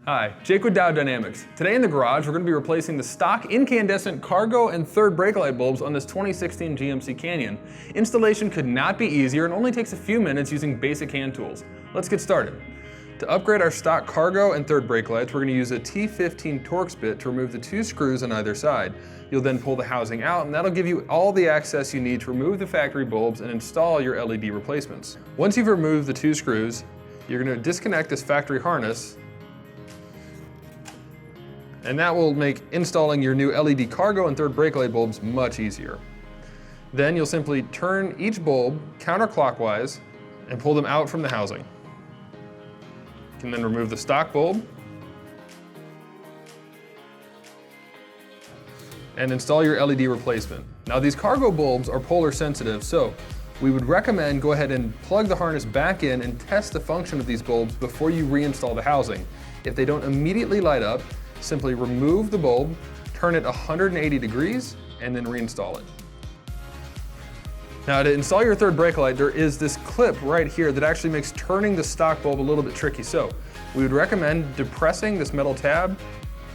Hi, Jake with Diode Dynamics. Today in the garage, we're going to be replacing the stock incandescent cargo and third brake light bulbs on this 2016 GMC Canyon. Installation could not be easier and only takes a few minutes using basic hand tools. Let's get started. To upgrade our stock cargo and third brake lights, we're going to use a T15 Torx bit to remove the two screws on either side. You'll then pull the housing out, and that'll give you all the access you need to remove the factory bulbs and install your LED replacements. Once you've removed the two screws, you're going to disconnect this factory harness, and that will make installing your new LED cargo and third brake light bulbs much easier. Then you'll simply turn each bulb counterclockwise and pull them out from the housing. You can then remove the stock bulb and install your LED replacement. Now these cargo bulbs are polar sensitive, so we would recommend go ahead and plug the harness back in and test the function of these bulbs before you reinstall the housing. If they don't immediately light up, simply remove the bulb, turn it 180 degrees, and then reinstall it. Now to install your third brake light, there is this clip right here that actually makes turning the stock bulb a little bit tricky. So we would recommend depressing this metal tab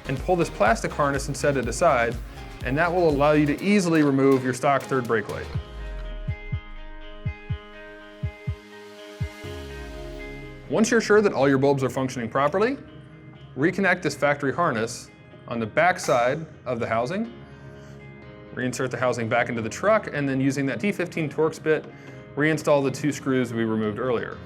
and pull this plastic harness and set it aside, and that will allow you to easily remove your stock third brake light. Once you're sure that all your bulbs are functioning properly, reconnect this factory harness on the back side of the housing, reinsert the housing back into the truck, and then using that T15 Torx bit, reinstall the two screws we removed earlier.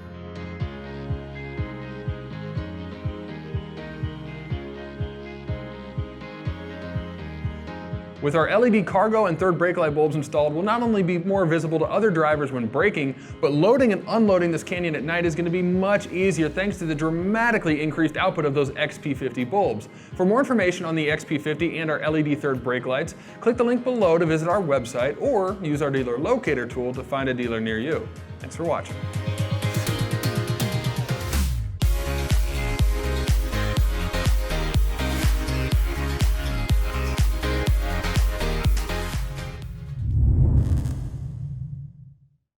With our LED cargo and third brake light bulbs installed, we'll not only be more visible to other drivers when braking, but loading and unloading this Canyon at night is going to be much easier thanks to the dramatically increased output of those XP50 bulbs. For more information on the XP50 and our LED third brake lights, click the link below to visit our website or use our dealer locator tool to find a dealer near you. Thanks for watching.